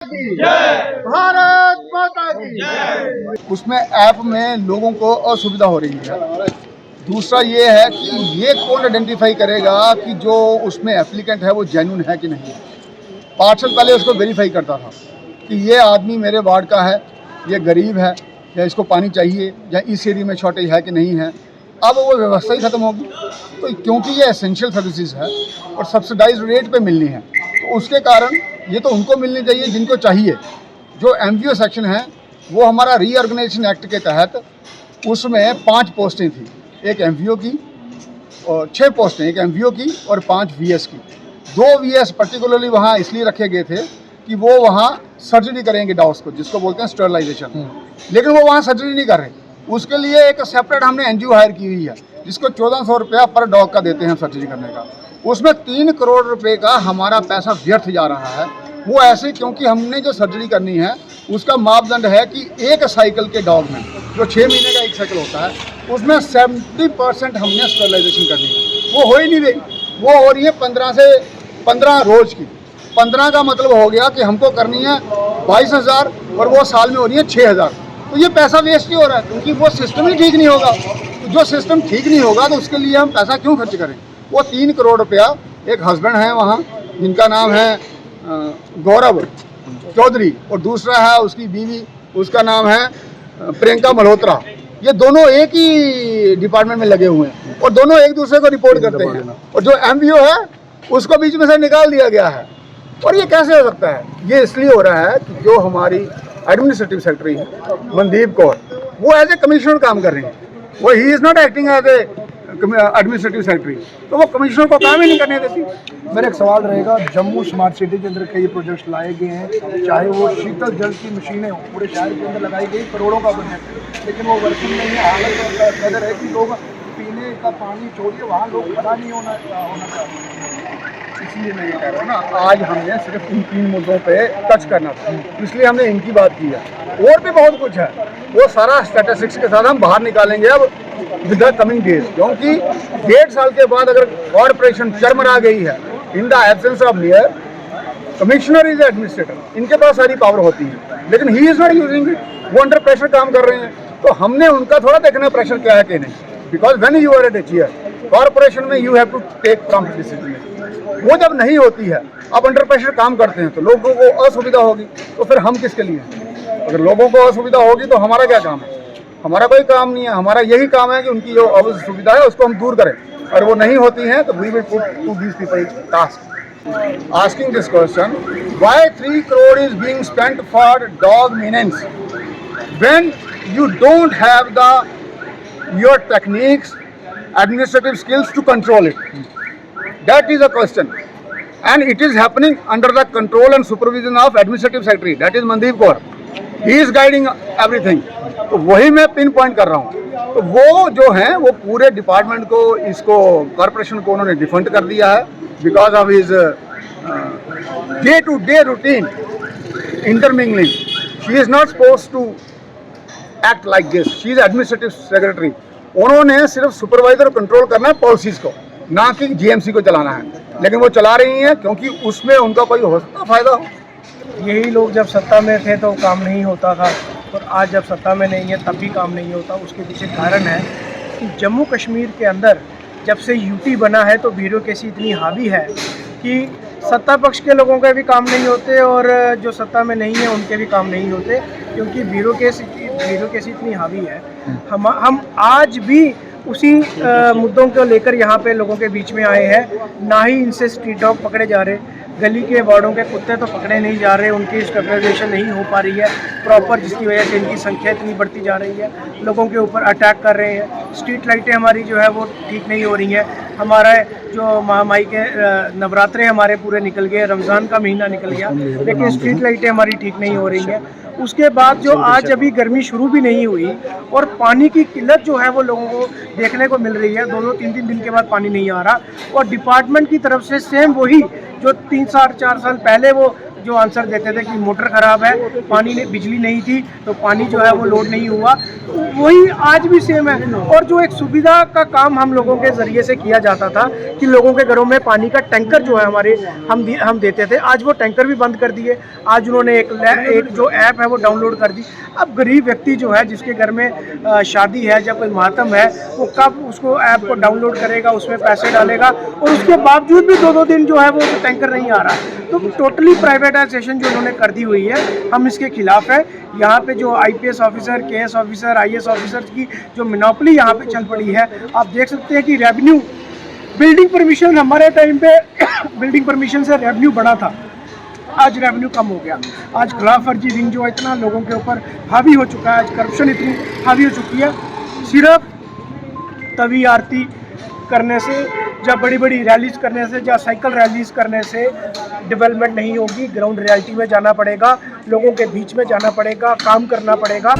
की जय, भारत माता की जय। उसमें ऐप में लोगों को असुविधा हो रही है। दूसरा ये है कि ये कौन आइडेंटिफाई करेगा कि जो उसमें एप्लीकेंट है वो जेन्युइन है कि नहीं। पार्षद पहले उसको वेरीफाई करता था कि ये आदमी मेरे वार्ड का है, ये गरीब है, या इसको पानी चाहिए, या इस एरिया में शॉर्टेज है कि नहीं है। अब वो व्यवस्था ही खत्म होगी। तो क्योंकि ये एसेंशियल सर्विसेज है और सब्सिडाइज रेट पे मिलनी है, तो उसके कारण ये तो उनको मिलनी चाहिए जिनको चाहिए। जो MVO सेक्शन है वो हमारा रीऑर्गेनाइजेशन एक्ट के तहत उसमें 5 पोस्टें थी, एक MVO की और 6 पोस्टें, एक MVO की और 5 VS की। 2 VS पर्टिकुलरली वहाँ इसलिए रखे गए थे कि वो वहाँ सर्जरी करेंगे डॉग्स को, जिसको बोलते हैं स्टरलाइजेशन। लेकिन वो वहाँ सर्जरी नहीं कर रहे। उसके लिए एक सेपरेट हमने NGO हायर की हुई है, जिसको 1400 रुपया पर डॉग का देते हैं सर्जरी करने का। उसमें 3 करोड़ रुपए का हमारा पैसा व्यर्थ जा रहा है। वो ऐसे क्योंकि हमने जो सर्जरी करनी है उसका मापदंड है कि एक साइकिल के डॉग में, जो 6 महीने का एक साइकिल होता है, उसमें 70% हमने स्टरलाइजेशन करनी है। वो हो ही नहीं रही। वो हो रही है 15 से 15 रोज की। 15 का मतलब हो गया कि हमको करनी है 22,000 और वो साल में हो रही है 6,000। तो ये पैसा वेस्ट ही हो रहा है, क्योंकि वो सिस्टम ही ठीक नहीं होगा। तो जो सिस्टम ठीक नहीं होगा तो उसके लिए हम पैसा क्यों खर्च करें। वो 3 करोड़ रुपया, एक हस्बैंड है वहाँ जिनका नाम है गौरव चौधरी, और दूसरा है उसकी बीवी, उसका नाम है प्रियंका मल्होत्रा। ये दोनों एक ही डिपार्टमेंट में लगे हुए हैं और दोनों एक दूसरे को रिपोर्ट करते हैं। और जो MVO है उसको बीच में से निकाल दिया गया है। और ये कैसे हो सकता है? ये इसलिए हो रहा है कि जो हमारी एडमिनिस्ट्रेटिव सेक्रेटरी है मनदीप कौर, वो एज ए कमिश्नर काम कर रही है। वो he is not acting as a administrative secretary, तो वो कमिश्नर को काम ही नहीं करने देती। मेरा एक सवाल रहेगा, जम्मू स्मार्ट सिटी के अंदर कई प्रोजेक्ट्स लाए गए हैं, चाहे वो शीतल जल की मशीनें हों, पूरे शहर के अंदर लगाई गई करोड़ों का प्रोजेक्ट, लेकिन वो वर्किंग नहीं है। हालत कदर है कि लोग पीने का पानी छोड़िए, वहाँ लोग खड़ा नहीं होना चाहिए। इसलिए मैं ये कह रहा हूँ ना, आज हमने सिर्फ इन 3 मुद्दों पे टच करना था, इसलिए हमने इनकी बात की है। और भी बहुत कुछ है, वो सारा स्टैटिस्टिक्स के साथ हम बाहर निकालेंगे अब विद द कमिंग डेज। क्योंकि 1.5 साल के बाद अगर कॉर्पोरेशन चरमरा गई है in the absence of mayor, commissioner is administrator, इनके पास सारी पावर होती है, लेकिन ही इज नॉट यूजिंग इट। वो अंडर प्रेशर काम कर रहे हैं, तो हमने उनका थोड़ा देखना प्रेशर क्या है कि नहीं। Because when you are at a chair corporation में, you have to take prompt decision. वो जब नहीं होती है, अब अंडर प्रेशर काम करते हैं, तो लोगों को असुविधा होगी, तो फिर हम किसके लिए हैं? अगर लोगों को असुविधा होगी तो हमारा क्या काम है? हमारा कोई काम नहीं है। हमारा यही काम है कि उनकी जो असुविधा है उसको हम दूर करें, और वो नहीं होती है तो we will put to these people task. Asking this question, why 3 crore is being spent for dog maintenance when you don't have the your techniques, administrative skills to control it? That is a question, and it is happening under the control and supervision of administrative secretary, that is Mandeep Kaur. He is guiding everything. तो वही मैं pin point कर रहा हूँ। तो वो जो है वो पूरे डिपार्टमेंट को, इसको कॉर्पोरेशन को उन्होंने डिफंड कर दिया है because of his day to day routine intermingling. She is not suppose to act like this, she is administrative secretary. उन्होंने सिर्फ सुपरवाइजर और कंट्रोल करना है पॉलिसीज को, ना कि GMC को चलाना है। लेकिन वो चला रही हैं क्योंकि उसमें उनका कोई हो सकता फायदा हो। यही लोग जब सत्ता में थे तो काम नहीं होता था, और आज जब सत्ता में नहीं है तब भी काम नहीं होता। उसके पीछे कारण है कि जम्मू कश्मीर के अंदर जब से UT बना है तो ब्यूरोक्रेसी इतनी हावी है कि सत्ता पक्ष के लोगों के भी काम नहीं होते और जो सत्ता में नहीं है उनके भी काम नहीं होते, क्योंकि ब्यूरोक्रेसी इतनी हावी है। हम आज भी उसी मुद्दों को लेकर यहाँ पे लोगों के बीच में आए हैं। ना ही इनसे स्ट्रीट डॉग पकड़े जा रहे, गली के वार्डों के कुत्ते तो पकड़े नहीं जा रहे, उनकी स्टेबलाइजेशन नहीं हो पा रही है प्रॉपर, जिसकी वजह से इनकी संख्या इतनी बढ़ती जा रही है। लोगों के ऊपर अटैक कर रहे हैं। स्ट्रीट लाइटें हमारी जो है वो ठीक नहीं हो रही हैं। हमारा जो महामाई के नवरात्रे हमारे पूरे निकल गए, रमज़ान का महीना निकल गया, लेकिन स्ट्रीट लाइटें हमारी ठीक नहीं हो रही हैं। उसके बाद जो आज अभी गर्मी शुरू भी नहीं हुई और पानी की किल्लत जो है वो लोगों को देखने को मिल रही है। 2-3 दिन के बाद पानी नहीं आ रहा, और डिपार्टमेंट की तरफ से सेम वही जो 3-4 साल पहले वो जो आंसर देते थे कि मोटर ख़राब है, बिजली नहीं थी तो पानी जो है वो लोड नहीं हुआ, वही आज भी सेम है। और जो एक सुविधा का काम हम लोगों के ज़रिए से किया जाता था कि लोगों के घरों में पानी का टैंकर जो है हमारे हम देते थे, आज वो टैंकर भी बंद कर दिए। आज उन्होंने एक जो ऐप है वो डाउनलोड कर दी। अब गरीब व्यक्ति जो है जिसके घर में शादी है या कोई मातम है, वो कब उसको ऐप को डाउनलोड करेगा, उसमें पैसे डालेगा, और उसके बावजूद भी 2-2 दिन जो है वो टैंकर नहीं आ रहा है। तो टोटली प्राइवेटाइजेशन जो उन्होंने कर दी हुई है, हम इसके खिलाफ है। यहाँ पे जो IPS officer, KS officer, IAS officer की जो मोनोपोली यहाँ पे चल पड़ी है, आप देख सकते हैं कि रेवेन्यू, बिल्डिंग परमिशन हमारे टाइम पे बिल्डिंग परमिशन से रेवेन्यू बढ़ा था, आज रेवेन्यू कम हो गया। आज खिलाफ फर्जी रिंग जो इतना लोगों के ऊपर हावी हो चुका है, आज करप्शन इतनी हावी हो चुकी है, सिर्फ तभी आरती करने से या बड़ी बड़ी रैलीज करने से या साइकिल रैलीज करने से डेवलपमेंट नहीं होगी। ग्राउंड रियलिटी में जाना पड़ेगा, लोगों के बीच में जाना पड़ेगा, काम करना पड़ेगा।